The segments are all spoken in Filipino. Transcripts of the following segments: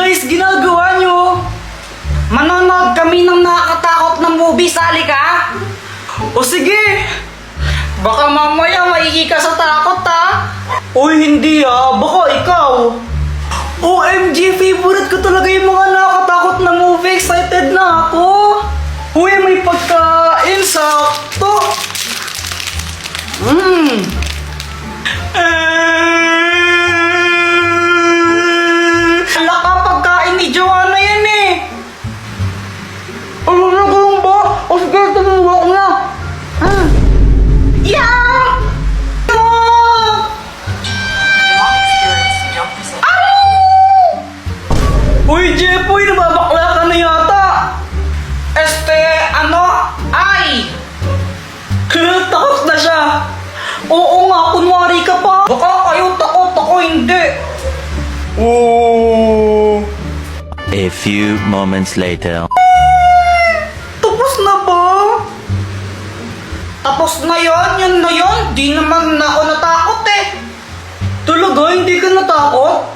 guys ginagawa nyo? Manonood kami ng nakakatakot na movie, sali ka? O sige, baka mamaya maigi ka sa takot ha? Uy hindi baka ikaw. OMG, favorite ko talaga yung mga nakakatakot na movie. Excited na ako. Uy, may pagkain, sakto. Hala ka, pagkain ni Joanna yan eh. Ano na ganun ba? O sige, tumuwa ko na. Yeah! Uy, Jepoy, nababakla ka na yata. Ay! Takot na siya. Oo nga, kunwari ka pa. Baka kayo takot, ako hindi. Oh. A few moments later. Tapos na ba? Tapos na yun, yun na yun. Di naman na ako natakot eh. Talaga, hindi ka natakot?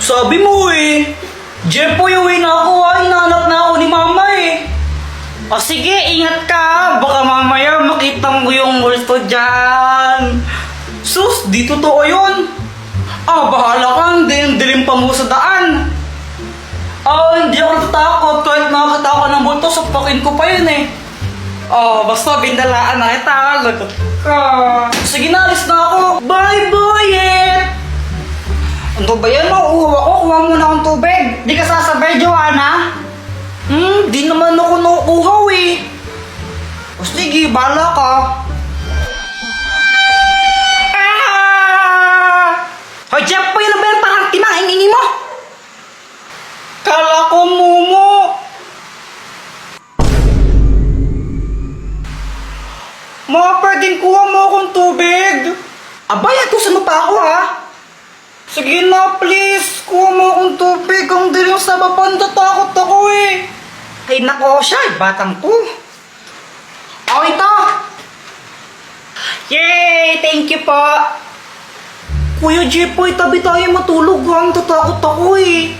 Sabi mo eh, Jepoy, uwi na ako hinahanap na ako ni mama eh. O sige, ingat ka, baka mamaya makita mo yung multo dyan. Sus, di totoo yun. Bahala ka, dilim pa mo sa daan. Hindi ako natatakot, kahit nakakita ako ng multo, sapakin ko pa yun eh. Basta bindalaan na kita, lagot ka. Sige na, alis na ako. Bye, boyet! Ano ba yan? Mauuhaw ako. Kuha muna akong tubig. Di ka sasabay, Joanna? Di naman ako nauuhaw eh. O sige, bala ka. Hoy, Jeff, po yun na ba yan? Parang timang ingingi mo. Kala ko, Mumu. Mga pwedeng kuha mo akong tubig. Abay, atusan mo pa ako ha. Sige na, please. Kuha mo akong tubig. Ang dilim sa baba. Natatakot ako eh. Ay, nako siya. Batang to. Ito. Yay! Thank you po. Kuya Jepoy, tabi tayo matulog ha. Natatakot ako eh.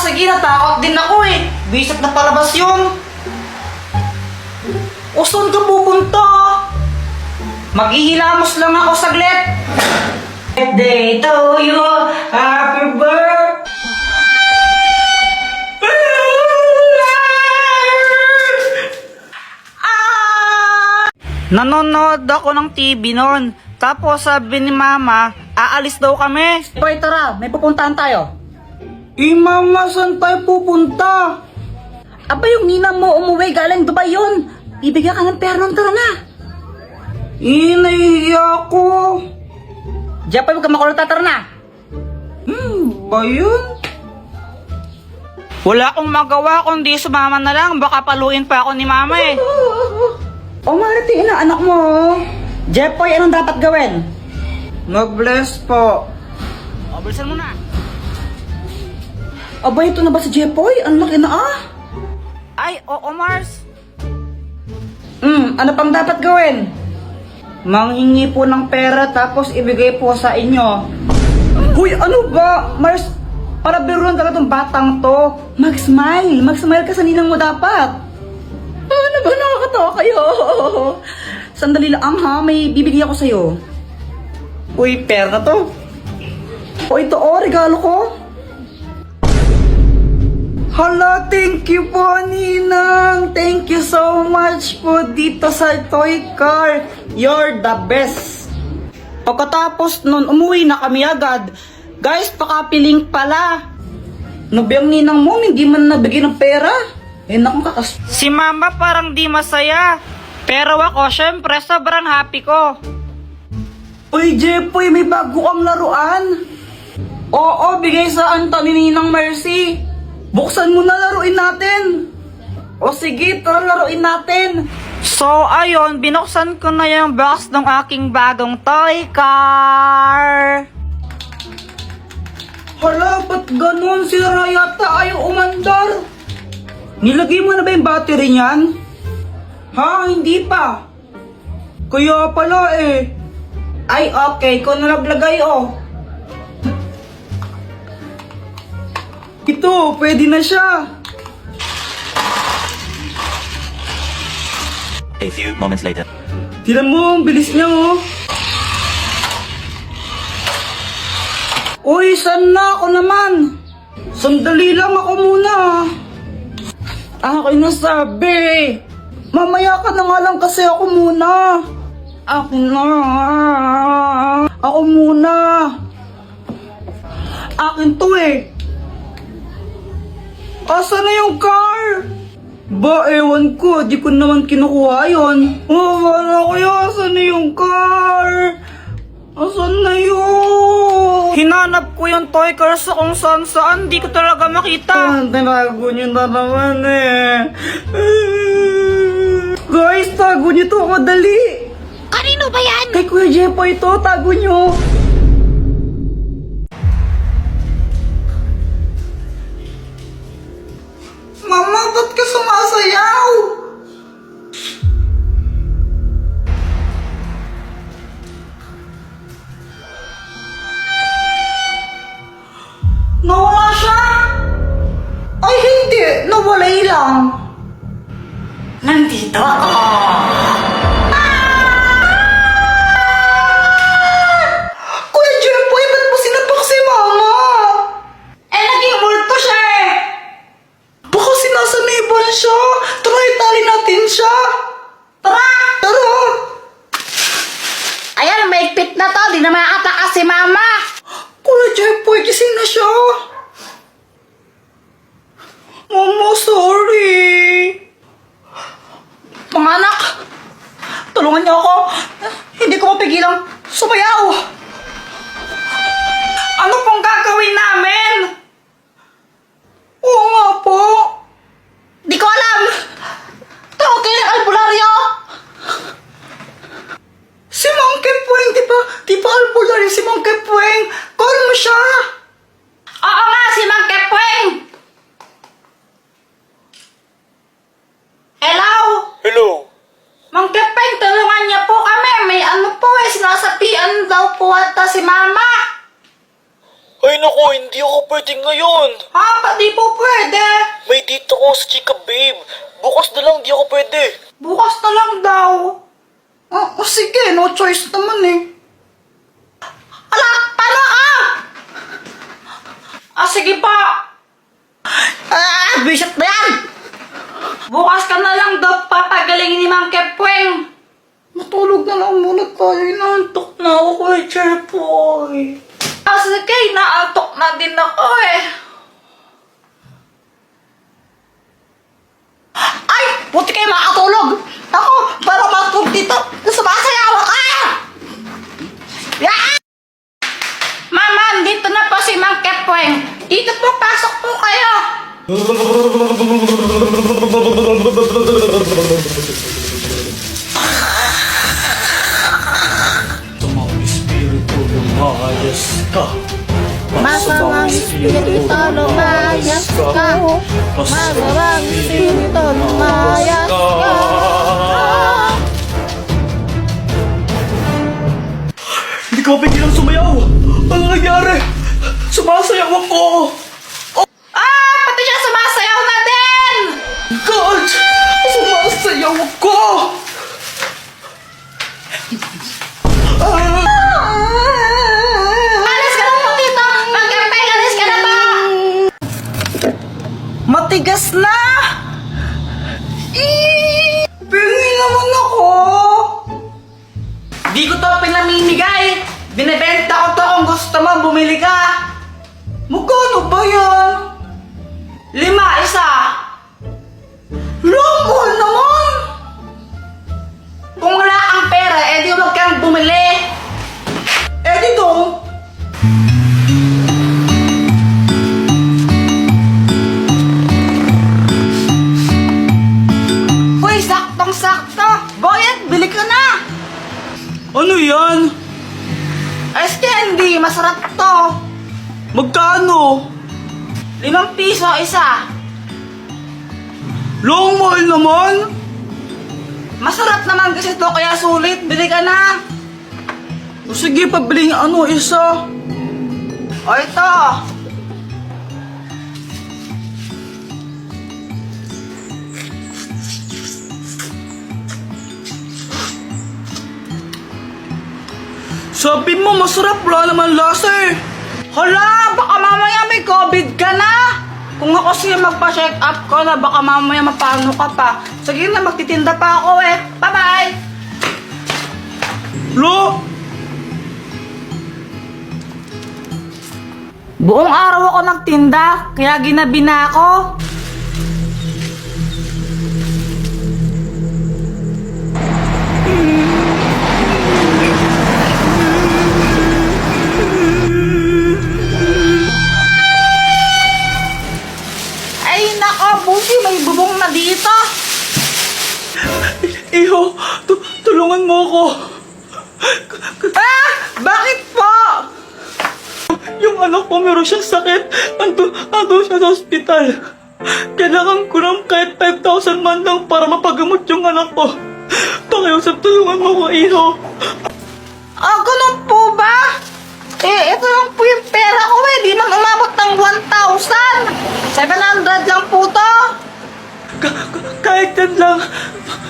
Sige. Natakot din ako eh. Bisat na palabas yun. O, saan ka pupunta? Maghihilamos lang ako saglit. Birthday to you, happy birthday. Nanonood ako ng TV noon. Tapos sabi ni mama, aalis daw kami. Hoy, tara, may pupuntahan tayo. Mama, saan tayo pupunta? Aba, yung ninang mo umuwi galing Dubai yun. Bibigyan ka ng pera nun, tara na. Nahihiya ko. Jepoy, huwag ka makulong, tara na. Ba yun? Wala akong magawa kundi sumama na lang. Baka paluin pa ako ni mama eh. Marity, anak mo. Jepoy, anong dapat gawin? Mag-bless po. Bilisan mo na. Aba, ito na ba si Jepoy? Ang laki na Ay, oo, Mars. Ano pang dapat gawin? Manghingi po ng pera tapos ibigay po sa inyo. Huy, ano ba? Mars, para biruan talaga tong batang to. Mag-smile. Mag-smile ka sa ninang mo dapat. Ano ba? Nakakatawa kayo. Sandali lang ha. May bibigay ako sa'yo. Uy, pera na to. Ito regalo ko. Hala, thank you po, Ninang. Thank you so much po dito sa toy car. You're the best. Pagkatapos nun, umuwi na kami agad. Guys, pakapiling pala. Nabiyang ninang mo, hindi man nabigyan ng pera. Nakong kakas... Si mama parang di masaya. Pero ako, syempre, sobrang happy ko. Uy, Jepoy, may bago kang laruan. Oo, bigay sa anta ni Ninang Mercy. Buksan mo na, laruin natin. O sige, tara laruin natin. So, ayun, binuksan ko na yung box ng aking bagong toy car. Hala, ba't ganun? Si Rayata ayaw umandar. Nilagay mo na ba yung battery niyan? Ha? Hindi pa. Kaya pala eh. Ay, okay. Ikaw na naglagay, oh. Ito, pwede na siya. A few moments later. Tinan mo, ang bilis niya, oh. Uy, saan na ako naman? Sandali lang ako muna. Akin na sabi. Mamaya ka na nga lang kasi ako muna. Akin na. Ako muna. Akin to eh. Asa na yung car? Ba, ewan ko. Di ko naman kinukuha yun. Wala kaya. Asa na yung car? Asan na yun? Hinanap ko yung toy car sa kung saan. Di ko talaga makita. Tinago niyo na naman eh. Guys, tago niyo to. Madali. Kanino ba yan? Kay Kuya Jepo ito. Tago niyo. Mama, ba't ka sumasayaw? Nawala siya? Ay, hindi. Nawalay lang. Nandito ako. Kuya Jepoy, ba't mo sinapak si Mama? Eh, naging multo siya eh. Baka sinasaniban siya. Tara, itali natin siya. Tara! Tara! Ayan, maigpit na to. Di na makakataka si Mama. Kuya Jepoy, gising na siya. Mama, sorry. Mga anak, tulungan niyo ako. Hindi ko mapigilang sumayaw. Ano pong gagawin namin? Oo nga po. Di ko alam. Tawagin ang albularyo. Si Monkey Puweng, di ba albularyo si Monkey Puweng? Call mo siya. Oo nga, si Mang Kepweng. Hello? Hello? Mang Kepweng, tulungan niya po kami. May ano po eh, sinasapian daw po ata si Mama. Ay naku, hindi ako pwede ngayon. Ha? Di po pwede. May dito ko sa chika babe. Bukas na lang, di ako pwede. Bukas na lang daw. Sige, no choice naman eh. Ala, paano ka? Sige pa. Bisit na yan. Bukas ka na lang daw papagalingin ni Mang Kepweng. Matulog na lang muna tayo. Inaantok na ako kay Jepoy. Sige, naantok na din ako eh. Ay! Buti kayo makatulog! Ako, para matulog dito, sumasayaw ka! Yeah! Mama, dito na po si Mang Kepweng. Dito po, pasok po kayo. Masamang espiritu lumayas ka. Masamang espiritu lumayas ka. Hindi ko mapigilang sumayaw. Ano nangyari? Sumasayaw ako. Pati siya sumasayaw na din! God! Sumasayaw ako! Alis ka na po dito! Mang Kepweng, alis ka na po! Matigas na! Pingi naman ako! Di ko to pinamimigay! Binibenta ko to kung gusto mo, bumili ka! Magkano ba yan? 5 isa! Mahal naman! Kung wala kang pera, edi huwag kang bumili! Eh, dong! Uy, saktong-sakto! Boyet, bili ka na! Ano yan? Ice candy, masarap to! Magkano? 5 piso isa! Long mahal naman. Masarap naman kasi to, kaya sulit. Bili ka na. O sige, pabili nga isa. O ito. Sabi mo masarap, wala naman lasa eh. Hala, baka mamaya may COVID ka na. Kung ako siya magpa-check up ko na baka mamaya mapano ka pa. Sige na, magtitinda pa ako eh. Bye-bye! Lo! Buong araw ako nagtinda, kaya ginabi na ako. Ay nako, Busi, may bubong na dito. Iho, tulungan mo ako. Ah! Bakit po? Yung anak ko meron siyang sakit. Ando siya sa ospital. Kailangan ko lang kahit 5,000 man lang para mapagamot yung anak ko. Pakiusap, tulungan mo ko, Iho. Ah, ganun po ba? Eh, ito lang po yung pera ko eh. Di man umabot ng 1,000. 700 lang po to. Kahit yan lang.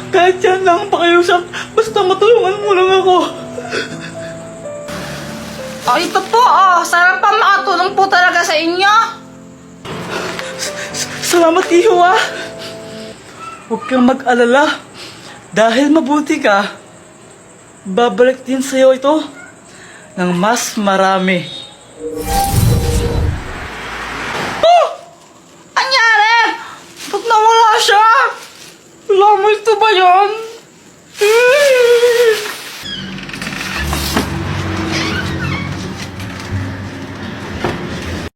Kahit yan lang, pakiusap. Basta matulungan mo lang ako. Oh, ito po, oh. Sarap pa makatulong po talaga sa inyo. Salamat, Iho, ah. Huwag kang mag-alala. Dahil mabuti ka, babalik din sa'yo ito ng mas marami. Oh! Anyari? Ba't nawala siya? Wala mo ito ba yan?